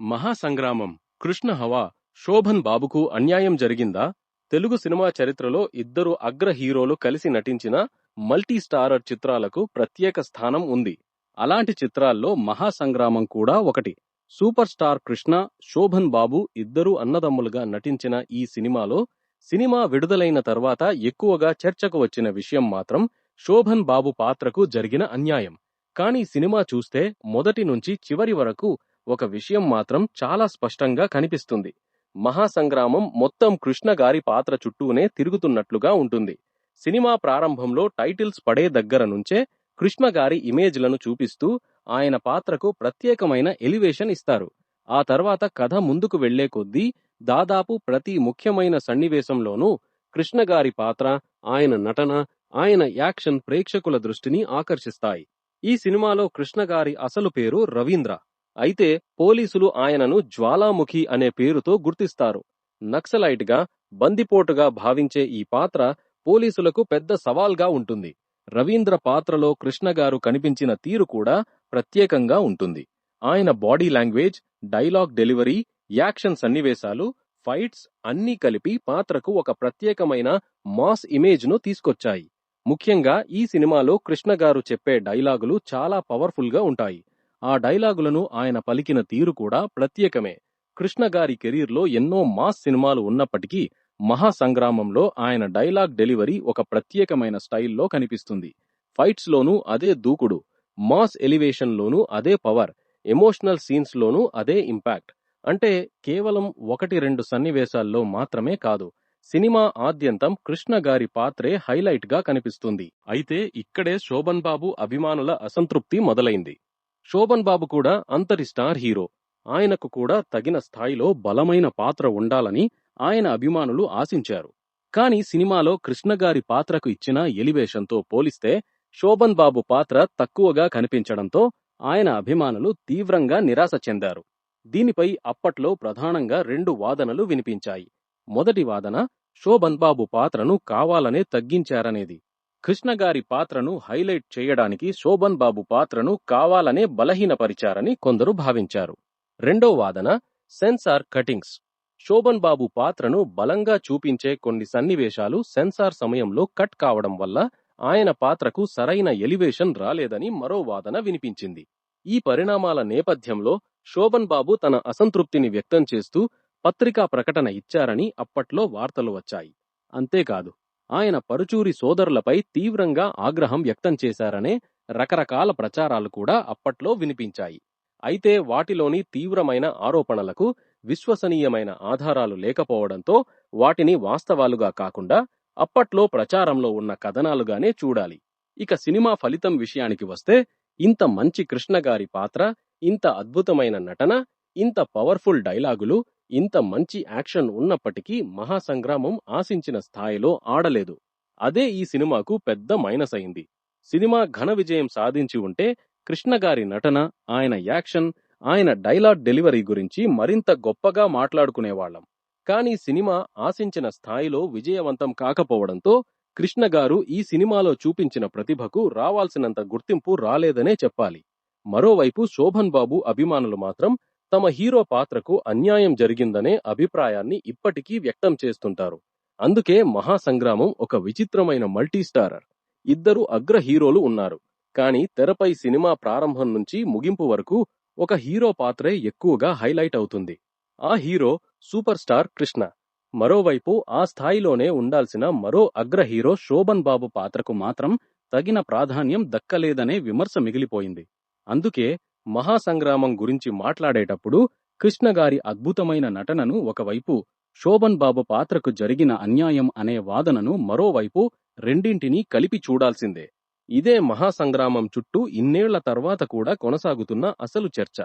మహాసంగ్రామం, కృష్ణ హవా, శోభన్ బాబుకు అన్యాయం జరిగిందా? తెలుగు సినిమా చరిత్రలో ఇద్దరు అగ్ర హీరోలు కలిసి నటించిన మల్టీ స్టారర్ చిత్రాలకు ప్రత్యేక స్థానం ఉంది. అలాంటి చిత్రాల్లో మహాసంగ్రామం కూడా ఒకటి. సూపర్ స్టార్ కృష్ణ, శోభన్ బాబు ఇద్దరూ అన్నదమ్ములుగా నటించిన ఈ సినిమా విడుదలైన తర్వాత ఎక్కువగా చర్చకు వచ్చిన విషయం మాత్రం శోభన్ బాబు పాత్రకు జరిగిన అన్యాయం. కానీ సినిమా చూస్తే మొదటి నుంచి చివరి వరకు ఒక విషయం మాత్రం చాలా స్పష్టంగా కనిపిస్తుంది. మహాసంగ్రామం మొత్తం కృష్ణ గారి పాత్ర చుట్టూనే తిరుగుతున్నట్లుగా ఉంటుంది. సినిమా ప్రారంభంలో టైటిల్స్ పడే దగ్గర నుంచే కృష్ణ గారి ఇమేజ్లను చూపిస్తూ ఆయన పాత్రకు ప్రత్యేకమైన ఎలివేషన్ ఇస్తారు. ఆ తర్వాత కథ ముందుకు వెళ్లే కొద్దీ దాదాపు ప్రతి ముఖ్యమైన సన్నివేశంలోనూ కృష్ణ గారి పాత్ర, ఆయన నటన, ఆయన యాక్షన్ ప్రేక్షకుల దృష్టిని ఆకర్షిస్తాయి. ఈ సినిమాలో కృష్ణ గారి అసలు పేరు రవీంద్ర. అయితే పోలీసులు ఆయనను జ్వాలాముఖి అనే పేరుతో గుర్తిస్తారు. నక్సలైట్ గా, బందిపోటుగా భావించే ఈ పాత్ర పోలీసులకు పెద్ద సవాల్గా ఉంటుంది. రవీంద్ర పాత్రలో కృష్ణ గారు కనిపించిన తీరు కూడా ప్రత్యేకంగా ఉంటుంది. ఆయన body language, dialogue delivery, action సన్నివేశాలు, ఫైట్స్ అన్నీ కలిపి పాత్రకు ఒక ప్రత్యేకమైన మాస్ ఇమేజ్ ను తీసుకొచ్చాయి. ముఖ్యంగా ఈ సినిమాలో కృష్ణ గారు చెప్పే డైలాగులు చాలా పవర్ఫుల్ గా ఉంటాయి. ఆ డైలాగులను ఆయన పలికిన తీరు కూడా ప్రత్యేకమే. కృష్ణ గారి కెరీర్లో ఎన్నో మాస్ సినిమాలు ఉన్నప్పటికీ మహాసంగ్రామంలో ఆయన డైలాగ్ డెలివరీ ఒక ప్రత్యేకమైన స్టైల్లో కనిపిస్తుంది. ఫైట్స్ లోనూ అదే దూకుడు, మాస్ ఎలివేషన్ లోనూ అదే పవర్, ఎమోషనల్ సీన్స్ లోనూ అదే ఇంపాక్ట్. అంటే కేవలం 1-2 సన్నివేశాల్లో మాత్రమే కాదు, సినిమా ఆద్యంతం కృష్ణ గారి పాత్రే హైలైట్ గా కనిపిస్తుంది. అయితే ఇక్కడే శోభన్ బాబు అభిమానుల అసంతృప్తి మొదలైంది. శోభన్ బాబు కూడా అంతటి స్టార్ హీరో. ఆయనకు కూడా తగిన స్థాయిలో బలమైన పాత్ర ఉండాలని ఆయన అభిమానులు ఆశించారు. కానీ సినిమాలో కృష్ణ గారి పాత్రకు ఇచ్చిన ఎలివేషన్తో పోలిస్తే శోభన్ బాబు పాత్ర తక్కువగా కనిపించడంతో ఆయన అభిమానులు తీవ్రంగా నిరాశ చెందారు. దీనిపై అప్పట్లో ప్రధానంగా 2 వాదనలు వినిపించాయి. మొదటి వాదన, శోభన్ బాబు పాత్రను కావాలనే తగ్గించారనేది. కృష్ణ గారి పాత్రను హైలైట్ చేయడానికి శోభన్ బాబు పాత్రను కావాలనే బలహీనపరిచారని కొందరు భావించారు. రెండో వాదన, సెన్సార్ కటింగ్స్. శోభన్ బాబు పాత్రను బలంగా చూపించే కొన్ని సన్నివేశాలు సెన్సార్ సమయంలో కట్ కావడం వల్ల ఆయన పాత్రకు సరైన ఎలివేషన్ రాలేదని మరో వాదన వినిపించింది. ఈ పరిణామాల నేపథ్యంలో శోభన్ బాబు తన అసంతృప్తిని వ్యక్తం చేస్తూ పత్రికా ప్రకటన ఇచ్చారని అప్పట్లో వార్తలు వచ్చాయి. అంతేకాదు, ఆయన పరుచూరి సోదరులపై తీవ్రంగా ఆగ్రహం వ్యక్తం చేశారనే రకరకాల ప్రచారాలు కూడా అప్పట్లో వినిపించాయి. అయితే వాటిలోని తీవ్రమైన ఆరోపణలకు విశ్వసనీయమైన ఆధారాలు లేకపోవడంతో వాటిని వాస్తవాలుగా కాకుండా అప్పట్లో ప్రచారంలో ఉన్న కథనాలుగానే చూడాలి. ఇక సినిమా ఫలితం విషయానికి వస్తే, ఇంత మంచి కృష్ణ గారి పాత్ర, ఇంత అద్భుతమైన నటన, ఇంత పవర్ఫుల్ డైలాగులు, ఇంత మంచి యాక్షన్ ఉన్నప్పటికీ మహాసంగ్రామం ఆశించిన స్థాయిలో ఆడలేదు. అదే ఈ సినిమాకు పెద్ద మైనస్ అయింది. సినిమా ఘన విజయం సాధించి ఉంటే కృష్ణ గారి నటన, ఆయన యాక్షన్, ఆయన డైలాగ్ డెలివరీ గురించి మరింత గొప్పగా మాట్లాడుకునేవాళ్లం. కానీ సినిమా ఆశించిన స్థాయిలో విజయవంతం కాకపోవడంతో కృష్ణ గారు ఈ సినిమాలో చూపించిన ప్రతిభకు రావాల్సినంత గుర్తింపు రాలేదనే చెప్పాలి. మరోవైపు శోభన్ బాబు అభిమానులు మాత్రం తమ హీరో పాత్రకు అన్యాయం జరిగిందనే అభిప్రాయాన్ని ఇప్పటికీ వ్యక్తం చేస్తుంటారు. అందుకే మహాసంగ్రామం ఒక విచిత్రమైన మల్టీస్టారర్. ఇద్దరు అగ్ర హీరోలు ఉన్నారు, కానీ తెరపై సినిమా ప్రారంభం నుంచి ముగింపు వరకు ఒక హీరో పాత్రే ఎక్కువగా హైలైట్ అవుతుంది. ఆ హీరో సూపర్ స్టార్ కృష్ణ. మరోవైపు ఆ స్థాయిలోనే ఉండాల్సిన మరో అగ్ర హీరో శోభన్ బాబు పాత్రకు మాత్రం తగిన ప్రాధాన్యం దక్కలేదనే విమర్శ మిగిలిపోయింది. అందుకే మహాసంగ్రామం గురించి మాట్లాడేటప్పుడు కృష్ణ గారి అద్భుతమైన నటనను ఒకవైపు, శోభన్ బాబు పాత్రకు జరిగిన అన్యాయం అనే వాదనను మరోవైపు, రెండింటినీ కలిపి చూడాల్సిందే. ఇదే మహాసంగ్రామం చుట్టూ ఇన్నేళ్ల తర్వాత కూడా కొనసాగుతున్న అసలు చర్చ.